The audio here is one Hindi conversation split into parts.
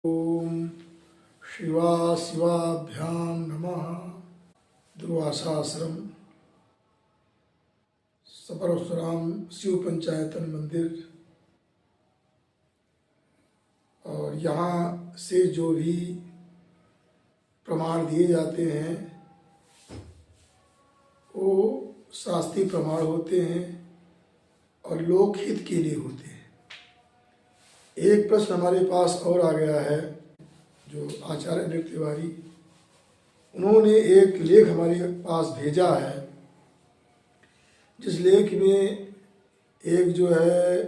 ओम शिवा शिवाभ्याम नमः। दुर्वासाश्रम सपरशुराम शिव पंचायतन मंदिर, और यहाँ से जो भी प्रमाण दिए जाते हैं वो शास्त्रीय प्रमाण होते हैं और लोकहित के लिए होते हैं। एक प्रश्न हमारे पास और आ गया है, जो आचार्य अनिल तिवारी उन्होंने एक लेख हमारे पास भेजा है, जिस लेख में एक जो है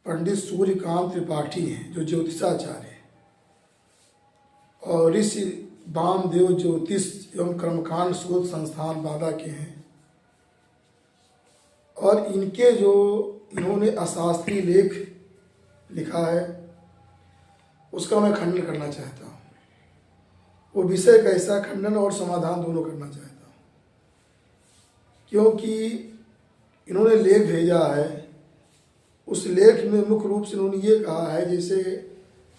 पंडित सूर्यकांत त्रिपाठी हैं जो ज्योतिषाचार्य हैं, और ऋषि वामदेव ज्योतिष एवं कर्मकांड शोध संस्थान बांदा के हैं, और इनके जो इन्होंने अशास्त्रीय लेख लिखा है उसका मैं खंडन करना चाहता हूँ। वो विषय कैसा, खंडन और समाधान दोनों करना चाहता हूँ, क्योंकि इन्होंने लेख भेजा है। उस लेख में मुख्य रूप से इन्होंने ये कहा है, जैसे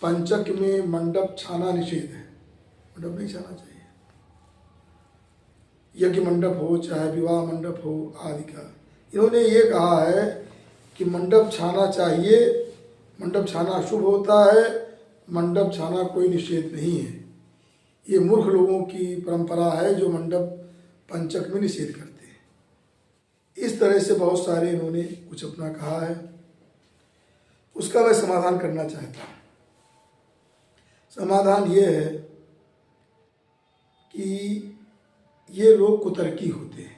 पंचक में मंडप छाना निषेध है, मंडप नहीं छाना चाहिए, यज्ञ मंडप हो चाहे विवाह मंडप हो आदि का। इन्होंने ये कहा है कि मंडप छाना चाहिए, मंडप छाना शुभ होता है, मंडप छाना कोई निषेध नहीं है। ये मूर्ख लोगों की परंपरा है जो मंडप पंचक में निषेध करते हैं। इस तरह से बहुत सारे इन्होंने कुछ अपना कहा है, उसका मैं समाधान करना चाहता हूँ। समाधान ये है कि ये लोग कुतर्की होते हैं,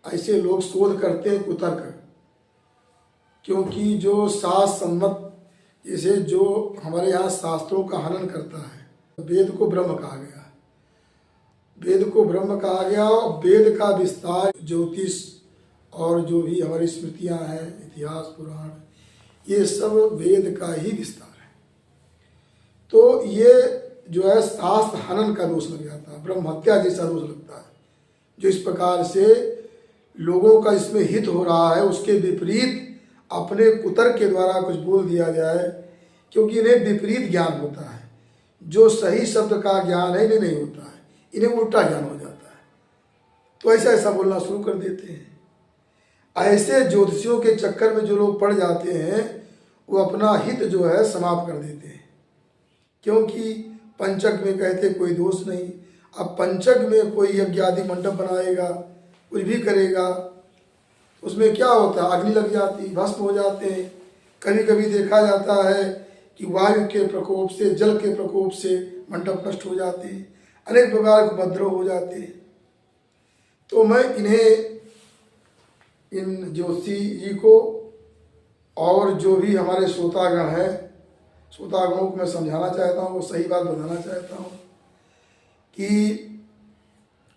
ऐसे लोग शोध करते हैं कुतर्क, क्योंकि जो शास्त्र सम्मत, जैसे जो हमारे यहाँ शास्त्रों का हनन करता है, वेद को ब्रह्म कहा गया, वेद को ब्रह्म कहा गया, और वेद का विस्तार ज्योतिष और जो भी हमारी स्मृतियाँ हैं, इतिहास पुराण, ये सब वेद का ही विस्तार है। तो ये जो है शास्त्र हनन का दोष लग जाता है, ब्रह्म हत्या जैसा दोष लगता है। जो इस प्रकार से लोगों का इसमें हित हो रहा है, उसके विपरीत अपने कुतर्क के द्वारा कुछ बोल दिया जाए, क्योंकि इन्हें विपरीत ज्ञान होता है। जो सही शब्द का ज्ञान है इन्हें नहीं होता है, इन्हें उल्टा ज्ञान हो जाता है, तो ऐसा ऐसा बोलना शुरू कर देते हैं। ऐसे ज्योतिषियों के चक्कर में जो लोग पड़ जाते हैं वो अपना हित जो है समाप्त कर देते हैं, क्योंकि पंचक में कहते कोई दोष नहीं। अब पंचक में कोई यज्ञ आदि मंडप बनाएगा, कुछ भी करेगा, उसमें क्या होता है, अग्नि लग जाती, भस्म हो जाते हैं। कभी कभी देखा जाता है कि वायु के प्रकोप से, जल के प्रकोप से मंडप नष्ट हो जाते हैं, अनेक प्रकार के उपद्रव हो जाते हैं। तो मैं इन्हें, इन ज्योतिषी जी को और जो भी हमारे श्रोतागण हैं, श्रोतागणों को मैं समझाना चाहता हूँ, वो सही बात बताना चाहता हूँ कि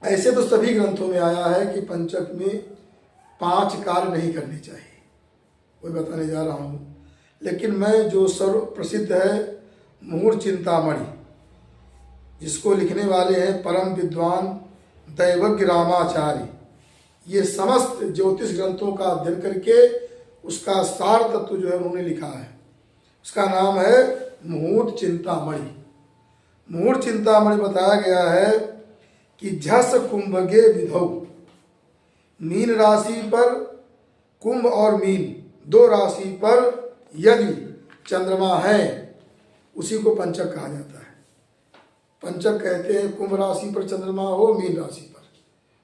ऐसे तो सभी ग्रंथों में आया है कि पंचक में 5 कार्य नहीं करने चाहिए, वही बताने जा रहा हूँ। लेकिन मैं जो सर्व प्रसिद्ध है मुहूर्त चिंतामणि, जिसको लिखने वाले हैं परम विद्वान दैवज्ञ रामाचार्य, ये समस्त ज्योतिष ग्रंथों का अध्ययन करके उसका सार तत्व जो है उन्होंने लिखा है। उसका नाम है मुहूर्त चिंतामणि। मुहूर्त चिंतामणि बताया गया है कि झस कुंभगे विधौ, मीन राशि पर कुंभ और मीन 2 राशि पर यदि चंद्रमा है, उसी को पंचक कहा जाता है। पंचक कहते हैं कुंभ राशि पर चंद्रमा हो, मीन राशि पर,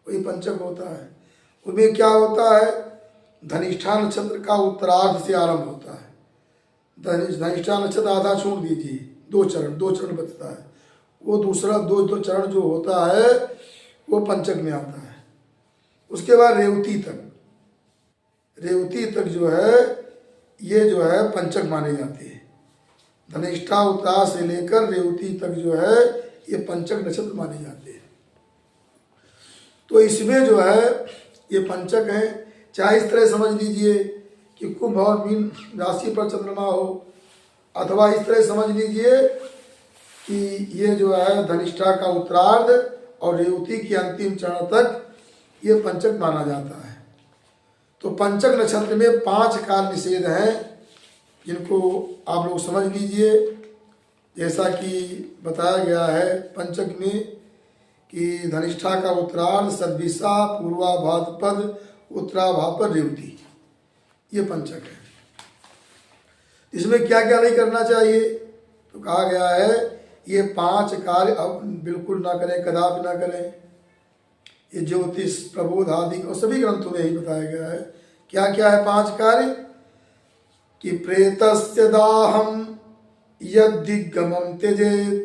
वही पंचक होता है। उसमें क्या होता है, धनिष्ठा नक्षत्र का उत्तरार्ध से आरंभ होता है। धनिष्ठा नक्षत्र आधा छोड़ दीजिए, 2 चरण बचता है, वो दूसरा 2 चरण जो होता है वो पंचक में आता है। उसके बाद रेवती तक जो है ये जो है पंचक माने जाते हैं। धनिष्ठा उत्तरार्ध से लेकर रेवती तक जो है ये पंचक नक्षत्र माने जाते हैं। तो इसमें जो है ये पंचक है। चाहे इस तरह समझ लीजिए कि कुंभ और मीन राशि पर चंद्रमा हो, अथवा इस तरह समझ लीजिए कि ये जो है धनिष्ठा का उत्तरार्ध और रेवती की अंतिम चरण तक ये पंचक माना जाता है। तो पंचक नक्षत्र में 5 काल निषेध हैं, जिनको आप लोग समझ लीजिए। जैसा कि बताया गया है पंचक में कि धनिष्ठा का उत्तरार्ध, सद्दिशा, पूर्वा भाद्रपद, उत्तरा भाद्रपद, रेवती, ये पंचक है। इसमें क्या क्या नहीं करना चाहिए, तो कहा गया है ये 5 कार्य अब बिल्कुल ना करें, कदापि ना करें। ये ज्योतिष, प्रबोध आदि और सभी ग्रंथों में यही बताया गया है। क्या क्या है 5 कार्य कि प्रेतस्य दाहम यद्दिग्गमं त्यजेत्,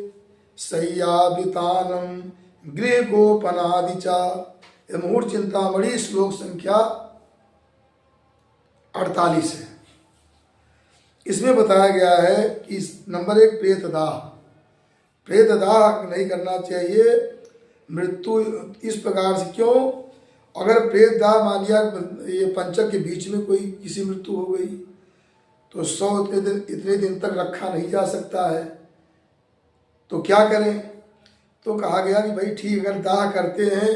शय्याभितानं गृहगोपनादि च। मुहूर्त चिंतामणि श्लोक संख्या 48 है। इसमें बताया गया है कि नंबर 1 प्रेतदाह, प्रेतदाह नहीं करना चाहिए। मृत्यु इस प्रकार से क्यों, अगर प्रेतदाह मान लिया ये पंचक के बीच में कोई किसी मृत्यु हो गई तो 100 इतने दिन तक रखा नहीं जा सकता है, तो क्या करें। तो कहा गया कि भाई ठीक, अगर दाह करते हैं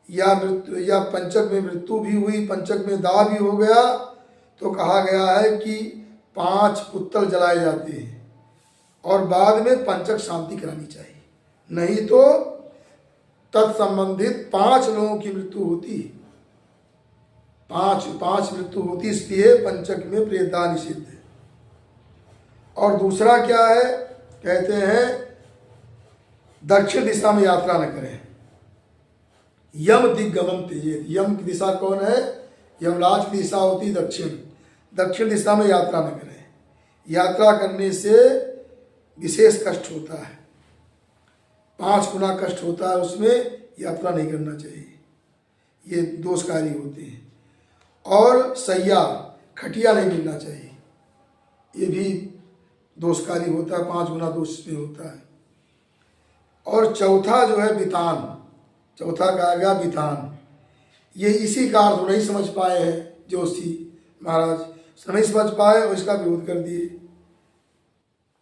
या मृत्यु या पंचक में मृत्यु भी हुई, पंचक में दाह भी हो गया, तो कहा गया है कि 5 पुत्तल जलाए जाते हैं और बाद में पंचक शांति करानी चाहिए, नहीं तो तत्संबंधित 5 लोगों की मृत्यु होती है। 5 मृत्यु होती, इसलिए पंचक में प्रेतदाह निषिद्ध है। और दूसरा क्या है, कहते हैं दक्षिण दिशा में यात्रा न करें। यम दिग्गमं त्यजेत्, यम की दिशा कौन है, यमराज की दिशा होती है दक्षिण, दक्षिण दिशा में यात्रा न करें। यात्रा करने से विशेष कष्ट होता है, 5 गुना कष्ट होता है, उसमें यात्रा नहीं करना चाहिए, ये दोषकारी होते हैं। और सैया, खटिया नहीं मिलना चाहिए, ये भी दोषकारी होता है, 5 गुना दोष में होता है। और चौथा जो है वितान, चौथा कहा गया वितान, ये इसी का अर्थ नहीं समझ पाए हैं जोशी महाराज, नहीं समझ पाए और इसका विरोध कर दिए।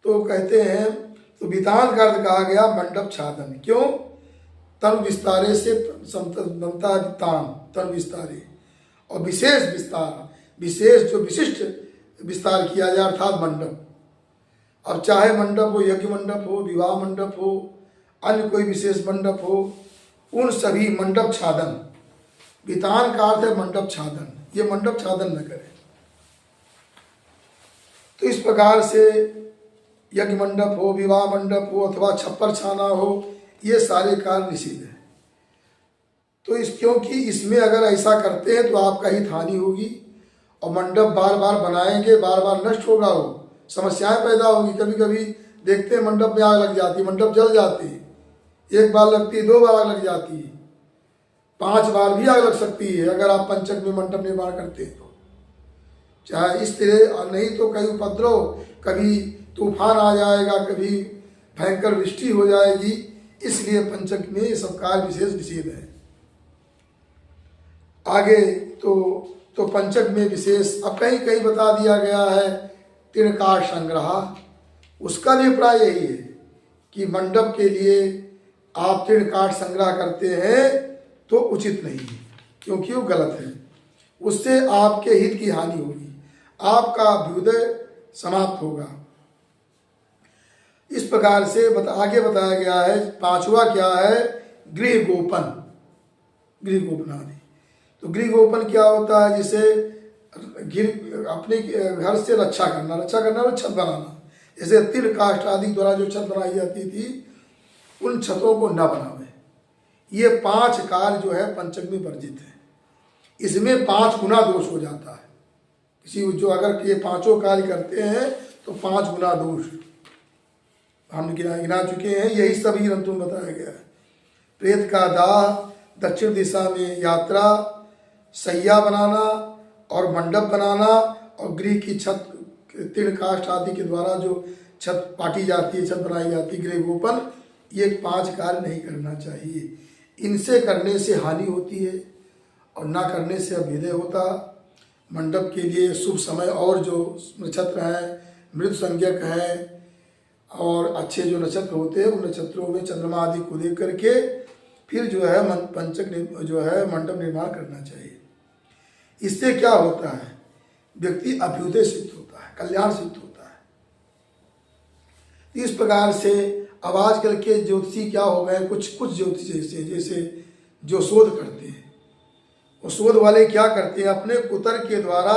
तो कहते हैं, तो वितान का अर्थ कहा गया मंडप छादन। क्यों, तन विस्तारे से बनता है वितान, तन विस्तारे, और विशेष विस्तार, विशेष जो विशिष्ट विस्तार किया जाए अर्थात मंडप। अब चाहे मंडप हो, यज्ञ मंडप हो, विवाह मंडप हो, अन्य कोई विशेष मंडप हो, उन सभी मंडप छादन, वितान का अर्थ है मंडप छादन, ये मंडप छादन न करें। तो इस प्रकार से यज्ञ मंडप हो, विवाह मंडप हो अथवा छप्पर छाना हो, ये सारे कार्य निषिद्ध है। तो क्योंकि इसमें अगर ऐसा करते हैं तो आपका ही हानि होगी, और मंडप बार बार बनाएंगे, बार बार नष्ट होगा, वो समस्याएं पैदा होगी। कभी कभी देखते हैं मंडप में आग लग जाती है, मंडप जल जाती है, 1 बार लगती है, 2 बार आग लग जाती है, 5 बार भी आग लग सकती है अगर आप पंचक में मंडप निर्माण करते हैं तो। चाहे इस तरह, नहीं तो कहीं उपद्रव, कभी तूफान आ जाएगा, कभी भयंकर वृष्टि हो जाएगी, इसलिए पंचक में ये सब कार्य विशेष निषेध है। आगे तो पंचक में विशेष, अब कहीं कहीं बता दिया गया है तृणकाष्ठ संग्रह, उसका भी प्राय यही है कि मंडप के लिए आप तृणकाष्ठ संग्रह करते हैं तो उचित नहीं है, क्योंकि वो गलत है, उससे आपके हित की हानि होगी, आपका अभ्युदय समाप्त होगा। इस प्रकार से आगे बताया गया है। 5वां क्या है, गृह गोपन, गृह गोपन आदि। तो गृह गोपन क्या होता है, जिसे अपने घर से रक्षा करना और छत बनाना। जैसे तृणकाष्ठ आदि द्वारा जो छत बनाई जाती थी, उन छतों को न बनावे। ये 5 कार्य जो है पंचक में वर्जित है। इसमें 5 गुना दोष हो जाता है, किसी जो अगर ये 5 कार्य करते हैं तो 5 गुना दोष हम गिना चुके हैं, यही सभी ग्रंथों में बताया गया है। प्रेत का दाह, दक्षिण दिशा में यात्रा, सैया बनाना और मंडप बनाना, और गृह की छत तृणकाष्ठ आदि के द्वारा जो छत पाटी जाती है, छत बनाई जाती है, गृह गोपन, ये 5 कार्य नहीं करना चाहिए। इनसे करने से हानि होती है और ना करने से अभ्युदय होता। मंडप के लिए शुभ समय और जो नक्षत्र हैं, मृत संज्ञक हैं और अच्छे जो नक्षत्र होते हैं, उन नक्षत्रों में चंद्रमा आदि को देख करके फिर जो है पंचक जो है मंडप निर्माण करना चाहिए। इससे क्या होता है, व्यक्ति अभ्युदय सिद्ध होता है, कल्याण सिद्ध होता है। इस प्रकार से अब आजकल के ज्योतिषी क्या हो गए, कुछ ज्योतिषी जैसे जो शोध करते हैं, वो शोध वाले क्या करते हैं, अपने कुतर्क के द्वारा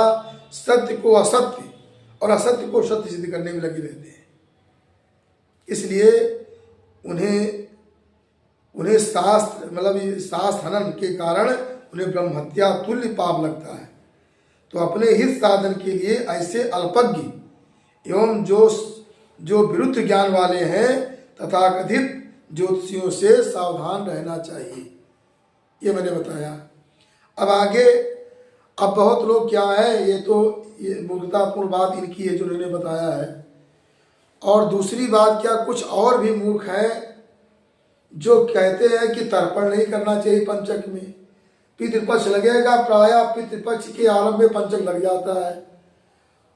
सत्य को असत्य और असत्य को सत्य सिद्ध करने में लगे रहते हैं। इसलिए उन्हें शास्त्र मतलब शास्त्र हनन के कारण उन्हें ब्रह्म हत्या तुल्य पाप लगता है। तो अपने हित साधन के लिए ऐसे अल्पज्ञ एवं जो विरुद्ध ज्ञान वाले हैं तथाकथित ज्योतिषियों से सावधान रहना चाहिए। ये मैंने बताया। अब आगे, अब बहुत लोग क्या है, ये मूर्खतापूर्ण बात इनकी है जो उन्होंने बताया है। और दूसरी बात क्या, कुछ और भी मूर्ख हैं जो कहते हैं कि तर्पण नहीं करना चाहिए पंचक में, पितृपक्ष लगेगा, प्रायः पितृपक्ष के आरंभ में पंचक लग जाता है।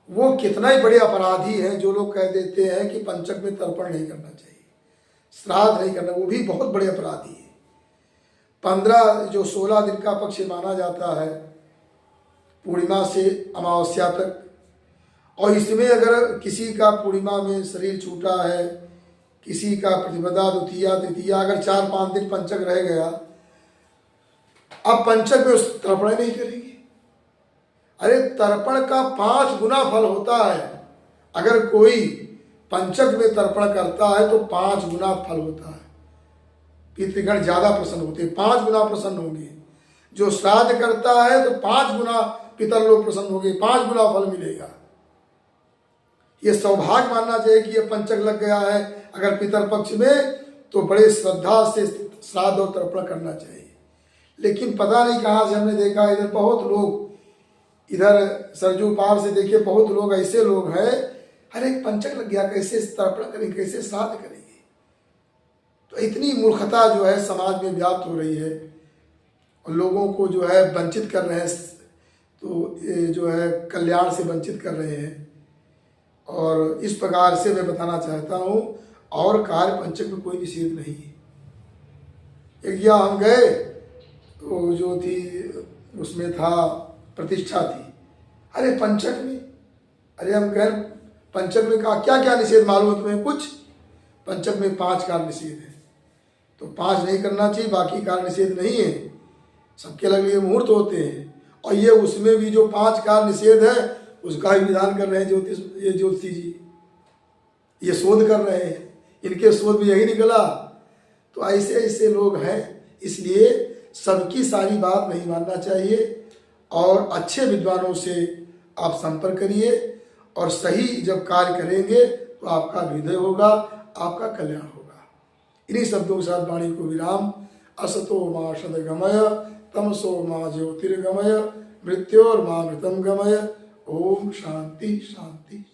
वो कितना ही बड़े अपराधी हैं जो लोग कह देते हैं कि पंचक में तर्पण नहीं करना चाहिए, श्राद्ध नहीं करना, वो भी बहुत बड़े अपराधी है। 16 दिन का पक्ष माना जाता है, पूर्णिमा से अमावस्या तक, और इसमें अगर किसी का पूर्णिमा में शरीर छूटा है, किसी का प्रतिपदा द्वितीया तृतीया, अगर 4-5 दिन पंचक रह गया, अब पंचक में उस तर्पण नहीं करेंगे। अरे तर्पण का 5 गुना फल होता है। अगर कोई पंचक में तर्पण करता है तो 5 गुना फल होता है। पितृगण ज्यादा प्रसन्न होते हैं, 5 गुना प्रसन्न होंगे। जो श्राद्ध करता है तो 5 गुना पितर लोग प्रसन्न होंगे, 5 गुना फल मिलेगा। ये सौभाग्य मानना चाहिए कि ये पंचक लग गया है अगर पितर पक्ष में, तो बड़े श्रद्धा से श्राद्ध और तर्पण करना चाहिए। लेकिन पता नहीं कहाँ से हमने देखा, इधर बहुत लोग, इधर सरजू पार से देखे बहुत लोग ऐसे लोग हैं, अरे पंचक लग गया कैसे तर्पण करेंगे, कैसे श्राद्ध करेंगे। तो इतनी मूर्खता जो है समाज में व्याप्त हो रही है और लोगों को जो है वंचित कर रहे हैं, तो ये जो है कल्याण से वंचित कर रहे हैं। और इस प्रकार से मैं बताना चाहता हूँ, और कार्य पंचक में कोई निषेध नहीं है। एक या हम गए तो जो थी उसमें था प्रतिष्ठा थी, अरे पंचक में, अरे हम कह पंचक में कहा क्या क्या निषेध मालूम है तुम्हें कुछ? पंचक में 5 कार्य निषेध है, तो 5 नहीं करना चाहिए, बाकी कार्य निषेध नहीं है। सबके अलग अलग मुहूर्त होते हैं, और ये उसमें भी जो 5 कार्य निषेध है उसका ही विधान कर रहे हैं ज्योतिषी जी, ये शोध कर रहे हैं, इनके शोध में यही निकला। तो ऐसे ऐसे लोग हैं, इसलिए सबकी सारी बात नहीं मानना चाहिए, और अच्छे विद्वानों से आप संपर्क करिए, और सही जब कार्य करेंगे तो आपका विजय होगा, आपका कल्याण होगा। इन्हीं शब्दों के साथ वाणी को विराम। असतो मा सद्गमय तमसो मा ज्योतिर्गमय मृत्योर्मा मृतम गमय। ओम शांति शांति।